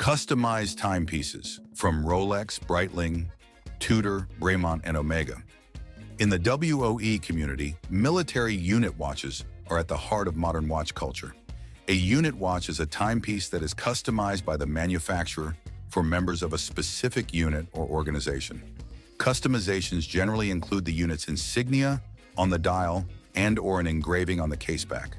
Customized timepieces from Rolex, Breitling, Tudor, Vermont, and Omega. In the WOE community, military unit watches are at the heart of modern watch culture. A unit watch is a timepiece that is customized by the manufacturer for members of a specific unit or organization. Customizations generally include the unit's insignia on the dial and/or an engraving on the caseback.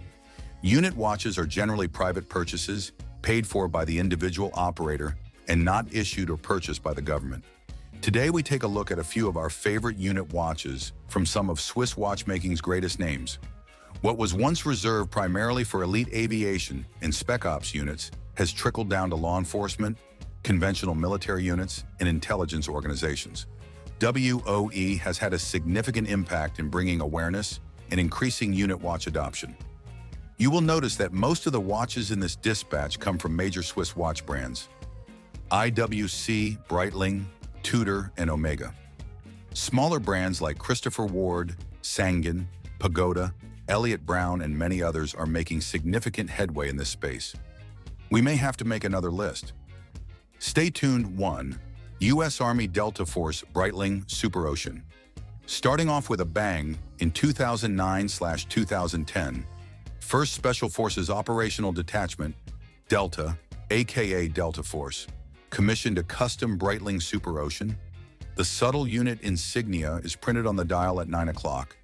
Unit watches are generally private purchases paid for by the individual operator and not issued or purchased by the government. Today we take a look at a few of our favorite unit watches from some of Swiss watchmaking's greatest names. What was once reserved primarily for elite aviation and spec ops units has trickled down to law enforcement, conventional military units, and intelligence organizations. WOE has had a significant impact in bringing awareness and increasing unit watch adoption. You will notice that most of the watches in this dispatch come from major Swiss watch brands: IWC, Breitling, Tudor, and Omega. Smaller brands like Christopher Ward, Sangen, Pagoda, Elliott Brown, and many others are making significant headway in this space. We may have to make another list. Stay tuned. 1. U.S. Army Delta Force Brightling Super Ocean. Starting off with a bang, in 2009/2010, 1st Special Forces Operational Detachment, Delta, aka Delta Force, commissioned a custom Breitling Super Ocean. The subtle unit insignia is printed on the dial at 9 o'clock,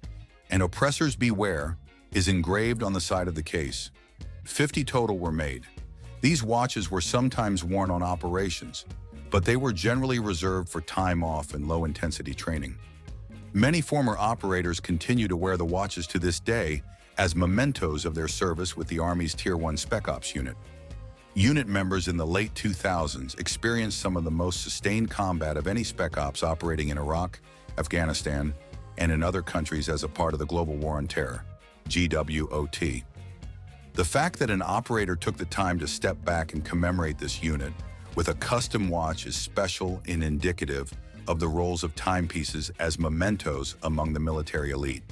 and "Oppressors Beware" is engraved on the side of the case. 50 total were made. These watches were sometimes worn on operations, but they were generally reserved for time off and low-intensity training. Many former operators continue to wear the watches to this day as mementos of their service with the Army's Tier 1 Spec Ops unit. Unit members in the late 2000s experienced some of the most sustained combat of any Spec Ops operating in Iraq, Afghanistan, and in other countries as a part of the Global War on Terror, GWOT. The fact that an operator took the time to step back and commemorate this unit with a custom watch is special and indicative of the roles of timepieces as mementos among the military elite.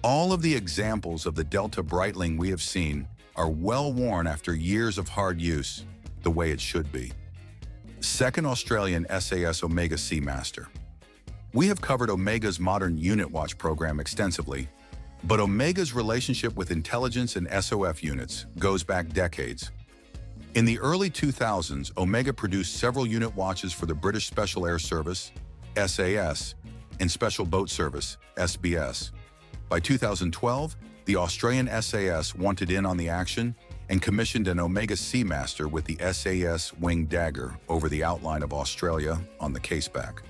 All of the examples of the Delta Breitling we have seen are well worn after years of hard use, the way it should be. 2nd Australian SAS Omega Seamaster. We have covered Omega's modern unit watch program extensively, but Omega's relationship with intelligence and SOF units goes back decades. In the early 2000s, Omega produced several unit watches for the British Special Air Service, SAS, and Special Boat Service, SBS. By 2012, the Australian SAS wanted in on the action and commissioned an Omega Seamaster with the SAS wing dagger over the outline of Australia on the caseback.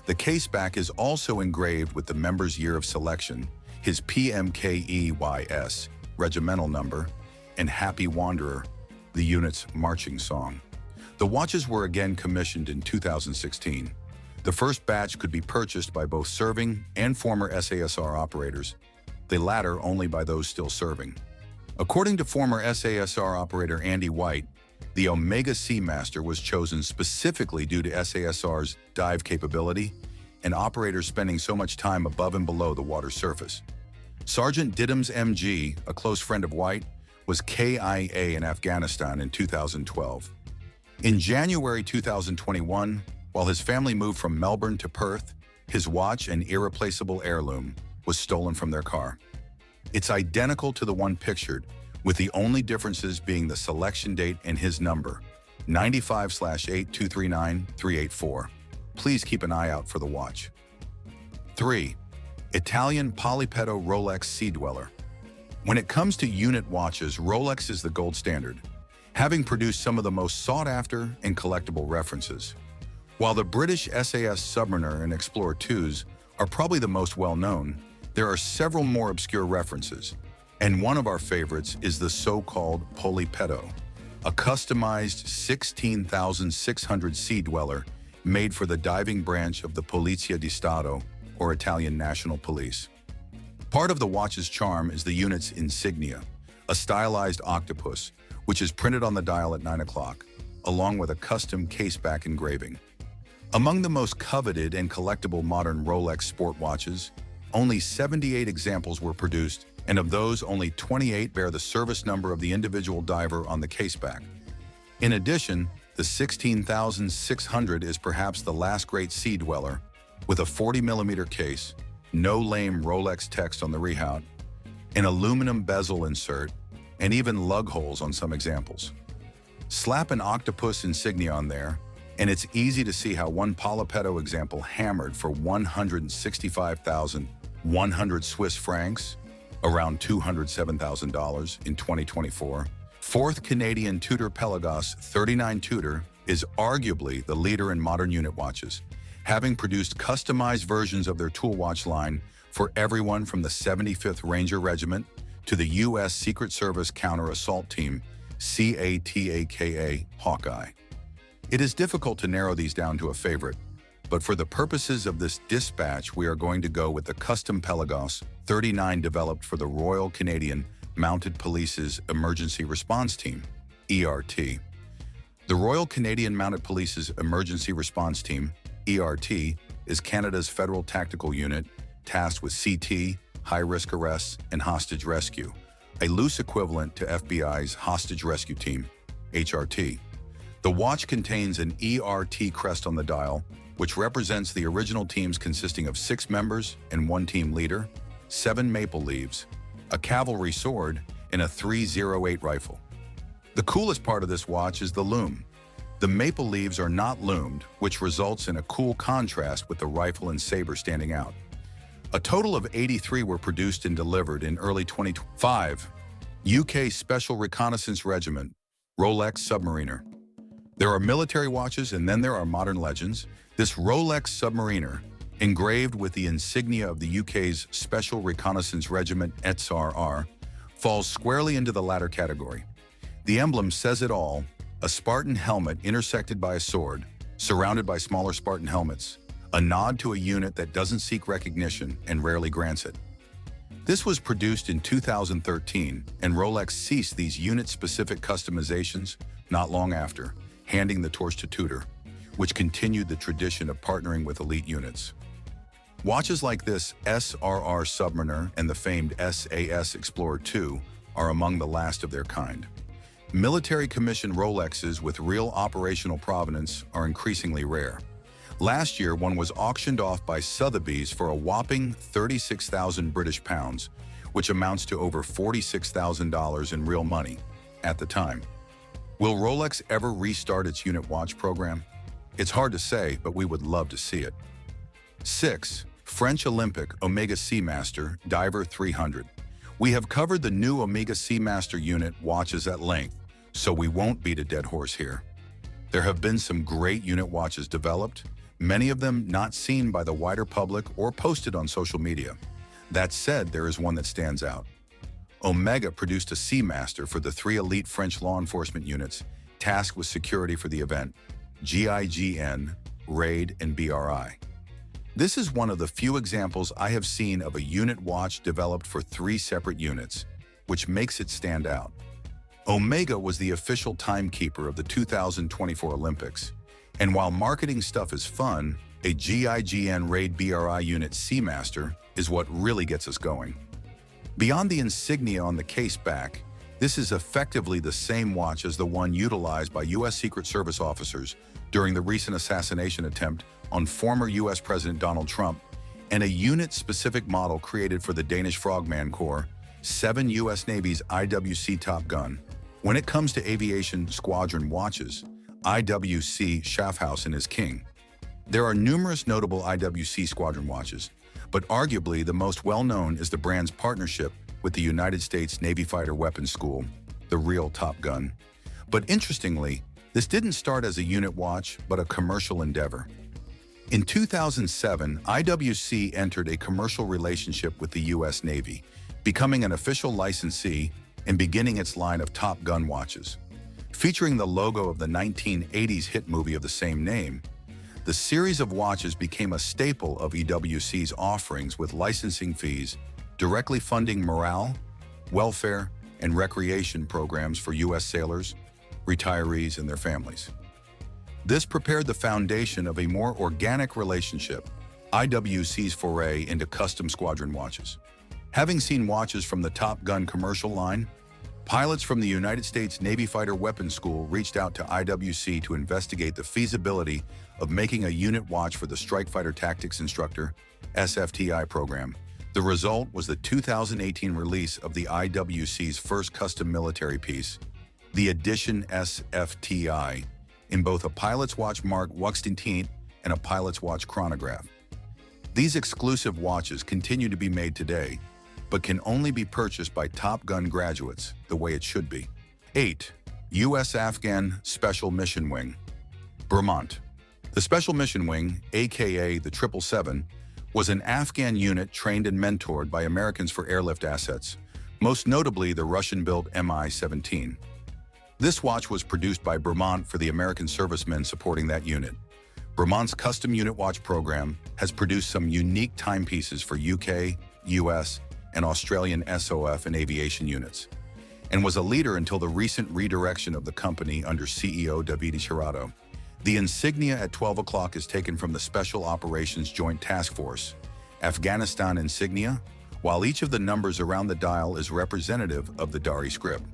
The caseback is also engraved with the member's year of selection, his PMKEYS, regimental number, and Happy Wanderer, the unit's marching song. The watches were again commissioned in 2016. The first batch could be purchased by both serving and former SASR operators, the latter only by those still serving. According to former SASR operator Andy White, the Omega Seamaster was chosen specifically due to SASR's dive capability and operators spending so much time above and below the water surface. Sergeant Diddams MG, a close friend of White, was KIA in Afghanistan in 2012. In January 2021, while his family moved from Melbourne to Perth, his watch, an irreplaceable heirloom, was stolen from their car. It's identical to the one pictured, with the only differences being the selection date and his number, 95/8239384. Please keep an eye out for the watch. 3. Italian Polyto Rolex Sea Dweller. When it comes to unit watches, Rolex is the gold standard, having produced some of the most sought-after and collectible references. While the British SAS Submariner and Explorer 2s are probably the most well-known, there are several more obscure references, and one of our favorites is the so-called Polyto, a customized 16,600 Sea Dweller made for the diving branch of the Polizia di Stato, or Italian National Police. Part of the watch's charm is the unit's insignia, a stylized octopus, which is printed on the dial at 9 o'clock, along with a custom caseback engraving. Among the most coveted and collectible modern Rolex sport watches, only 78 examples were produced, and of those, only 28 bear the service number of the individual diver on the caseback. In addition, The 16600 is perhaps the last great sea dweller, with a 40mm case, no lame Rolex text on the rehaut, an aluminum bezel insert, and even lug holes on some examples. Slap an octopus insignia on there, and it's easy to see how one Polyto example hammered for 165,100 Swiss francs, around $207,000 in 2024. Fourth Canadian Tutor Pelagos 39 Tudor is arguably the leader in modern unit watches, having produced customized versions of their tool watch line for everyone from the 75th Ranger Regiment to the U.S. Secret Service Counter-Assault Team, CATAKA Hawkeye. It is difficult to narrow these down to a favorite, but for the purposes of this dispatch, we are going to go with the custom Pelagos 39 developed for the Royal Canadian Mounted Police's Emergency Response Team, ERT. The Royal Canadian Mounted Police's Emergency Response Team, ERT, is Canada's federal tactical unit tasked with CT, high-risk arrests, and hostage rescue, a loose equivalent to FBI's Hostage Rescue Team, HRT. The watch contains an ERT crest on the dial, which represents the original teams consisting of 6 members and 1 team leader, 7 maple leaves, a cavalry sword, and a .308 rifle. The coolest part of this watch is the lume. The maple leaves are not lumed, which results in a cool contrast with the rifle and saber standing out. A total of 83 were produced and delivered in early 2025. UK Special Reconnaissance Regiment, Rolex Submariner. There are military watches and then there are modern legends. This Rolex Submariner, engraved with the insignia of the UK's Special Reconnaissance Regiment SRR, falls squarely into the latter category. The emblem says it all, a Spartan helmet intersected by a sword, surrounded by smaller Spartan helmets, a nod to a unit that doesn't seek recognition and rarely grants it. This was produced in 2013, and Rolex ceased these unit-specific customizations not long after, handing the torch to Tudor, which continued the tradition of partnering with elite units. Watches like this SRR Submariner and the famed SAS Explorer II are among the last of their kind. Military-commissioned Rolexes with real operational provenance are increasingly rare. Last year, one was auctioned off by Sotheby's for a whopping 36,000 British pounds, which amounts to over $46,000 in real money at the time. Will Rolex ever restart its unit watch program? It's hard to say, but we would love to see it. 6. French Olympic Omega Seamaster Diver 300. We have covered the new Omega Seamaster unit watches at length, so we won't beat a dead horse here. There have been some great unit watches developed, many of them not seen by the wider public or posted on social media. That said, there is one that stands out. Omega produced a Seamaster for the 3 elite French law enforcement units tasked with security for the event, GIGN, RAID, and BRI. This is one of the few examples I have seen of a unit watch developed for 3 separate units, which makes it stand out. Omega was the official timekeeper of the 2024 Olympics, and while marketing stuff is fun, a GIGN RAID BRI unit Seamaster is what really gets us going. Beyond the insignia on the case back, this is effectively the same watch as the one utilized by U.S. Secret Service officers during the recent assassination attempt on former U.S. President Donald Trump, and a unit-specific model created for the Danish Frogman Corps, 7 U.S. Navy's IWC Top Gun. When it comes to aviation squadron watches, IWC Schaffhausen is king. There are numerous notable IWC squadron watches, but arguably the most well-known is the brand's partnership with the United States Navy Fighter Weapons School, the real Top Gun. But interestingly, this didn't start as a unit watch, but a commercial endeavor. In 2007, IWC entered a commercial relationship with the U.S. Navy, becoming an official licensee and beginning its line of Top Gun watches. Featuring the logo of the 1980s hit movie of the same name, the series of watches became a staple of IWC's offerings, with licensing fees directly funding morale, welfare, and recreation programs for U.S. sailors, retirees, and their families. This prepared the foundation of a more organic relationship, IWC's foray into custom squadron watches. Having seen watches from the Top Gun commercial line, Pilots from the United States Navy Fighter Weapons School reached out to IWC to investigate the feasibility of making a unit watch for the Strike Fighter Tactics Instructor (SFTI) program. The result was the 2018 release of the IWC's first custom military piece, the Edition SFTI, in both a pilot's watch marked Wuxtintient and a pilot's watch chronograph. These exclusive watches continue to be made today, but can only be purchased by Top Gun graduates, the way it should be. 8. U.S.-Afghan Special Mission Wing. Vermont. The Special Mission Wing, aka the 777, was an Afghan unit trained and mentored by Americans for airlift assets, most notably the Russian-built Mi-17. This watch was produced by Vermont for the American servicemen supporting that unit. Vermont's custom unit watch program has produced some unique timepieces for UK, US, and Australian SOF and aviation units, and was a leader until the recent redirection of the company under CEO Davide Chirato. The insignia at 12 o'clock is taken from the Special Operations Joint Task Force, Afghanistan insignia, while each of the numbers around the dial is representative of the Dari script.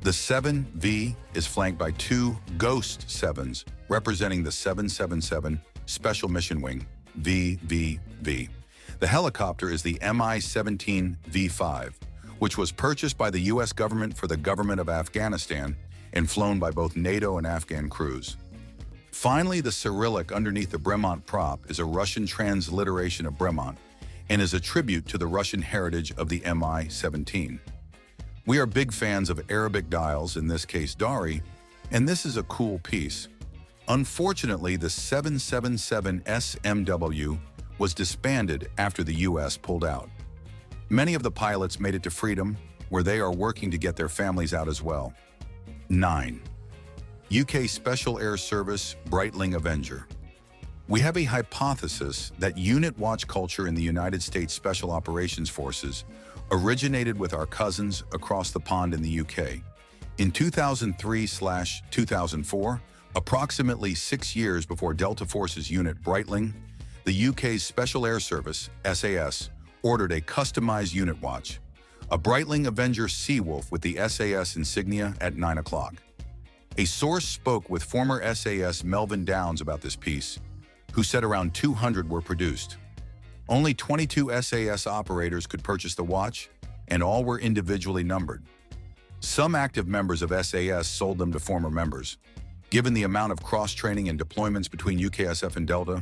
The 7V is flanked by two Ghost 7s, representing the 777 Special Mission Wing, VVV. The helicopter is the Mi-17 V5, which was purchased by the U.S. government for the government of Afghanistan and flown by both NATO and Afghan crews. Finally, the Cyrillic underneath the Bremont prop is a Russian transliteration of Bremont and is a tribute to the Russian heritage of the Mi-17. We are big fans of Arabic dials, in this case Dari, and this is a cool piece. Unfortunately, the 777 SMW was disbanded after the U.S. pulled out. Many of the pilots made it to freedom, where they are working to get their families out as well. 9. UK Special Air Service Brightling Avenger. We have a hypothesis that unit watch culture in the United States Special Operations Forces originated with our cousins across the pond in the UK. In 2003/2004, approximately 6 years before Delta Force's unit Breitling, the UK's Special Air Service, SAS, ordered a customized unit watch, a Brightling Avenger Seawolf with the SAS insignia at 9 o'clock. A source spoke with former SAS Melvin Downs about this piece, who said around 200 were produced. Only 22 SAS operators could purchase the watch, and all were individually numbered. Some active members of SAS sold them to former members. Given the amount of cross-training and deployments between UKSF and Delta,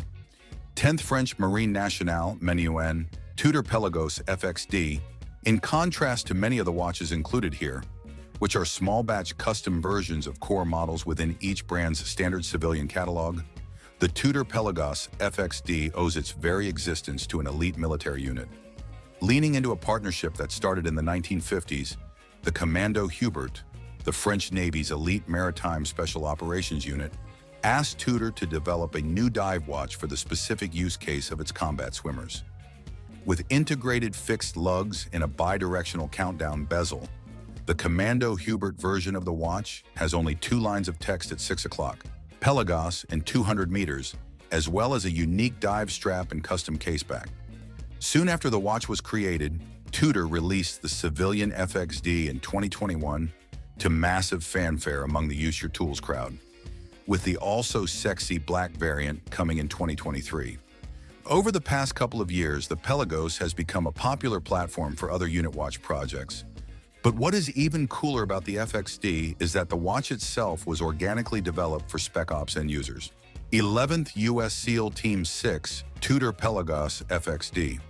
10th French Marine Nationale, MNUN, Tutor Pelos FXD, in contrast to many of the watches included here, which are small-batch custom versions of core models within each brand's standard civilian catalog, the Tutor Pelos FXD owes its very existence to an elite military unit. Leaning into a partnership that started in the 1950s, the Commando Hubert, the French Navy's elite maritime special operations unit, asked Tudor to develop a new dive watch for the specific use case of its combat swimmers. With integrated fixed lugs and a bidirectional countdown bezel, the Commando Hubert version of the watch has only 2 lines of text at 6 o'clock, Pelagos and 200 meters, as well as a unique dive strap and custom caseback. Soon after the watch was created, Tudor released the civilian FXD in 2021 to massive fanfare among the Use Your Tools crowd, with the also sexy black variant coming in 2023. Over the past couple of years, the Pelagos has become a popular platform for other unit watch projects. But what is even cooler about the FXD is that the watch itself was organically developed for Spec Ops end users. 11th U.S. SEAL Team 6 Tutor Pelos FXD.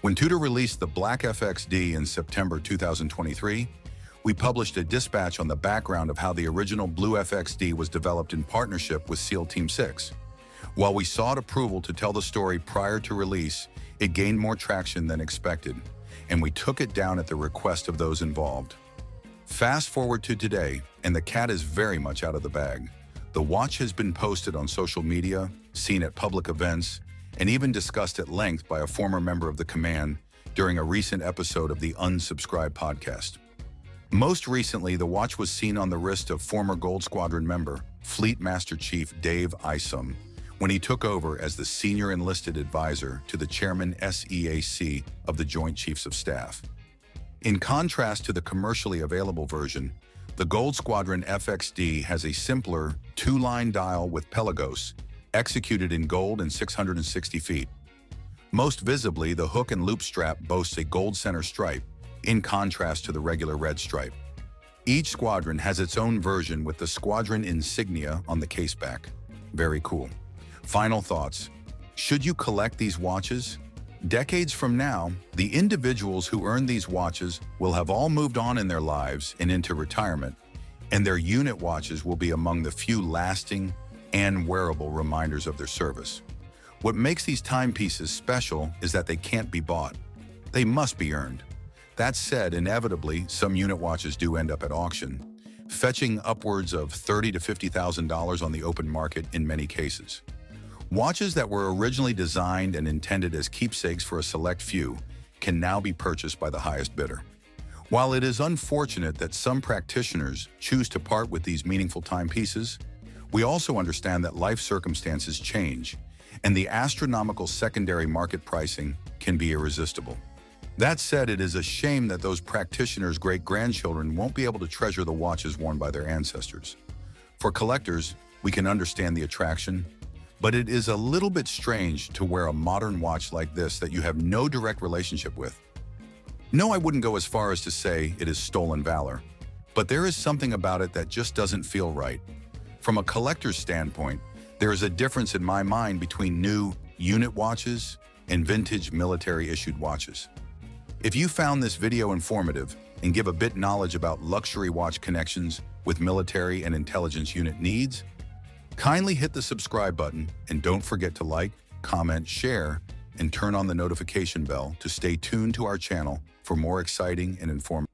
When Tudor released the Black FXD in September 2023, we published a dispatch on the background of how the original Blue FXD was developed in partnership with SEAL Team 6. While we sought approval to tell the story prior to release, it gained more traction than expected, and we took it down at the request of those involved. Fast forward to today, and the cat is very much out of the bag. The watch has been posted on social media, seen at public events, and even discussed at length by a former member of the command during a recent episode of the Unsubscribed podcast. Most recently, the watch was seen on the wrist of former Gold Squadron member, Fleet Master Chief Dave Isom, when he took over as the senior enlisted advisor to the Chairman SEAC of the Joint Chiefs of Staff. In contrast to the commercially available version, the Gold Squadron FXD has a simpler two-line dial with Pelagos, executed in gold and 660 feet. Most visibly, the hook and loop strap boasts a gold center stripe, in contrast to the regular red stripe. Each squadron has its own version with the squadron insignia on the caseback. Very cool. Final thoughts. Should you collect these watches? Decades from now, the individuals who earn these watches will have all moved on in their lives and into retirement, and their unit watches will be among the few lasting and wearable reminders of their service. What makes these timepieces special is that they can't be bought. They must be earned. That said, inevitably, some unit watches do end up at auction, fetching upwards of $30,000 to $50,000 on the open market in many cases. Watches that were originally designed and intended as keepsakes for a select few can now be purchased by the highest bidder. While it is unfortunate that some practitioners choose to part with these meaningful timepieces, we also understand that life circumstances change, and the astronomical secondary market pricing can be irresistible. That said, it is a shame that those practitioners' great-grandchildren won't be able to treasure the watches worn by their ancestors. For collectors, we can understand the attraction, but it is a little bit strange to wear a modern watch like this that you have no direct relationship with. No, I wouldn't go as far as to say it is stolen valor, but there is something about it that just doesn't feel right. From a collector's standpoint, there is a difference in my mind between new unit watches and vintage military-issued watches. If you found this video informative and give a bit knowledge about luxury watch connections with military and intelligence unit needs, kindly hit the subscribe button and don't forget to like, comment, share, and turn on the notification bell to stay tuned to our channel for more exciting and informative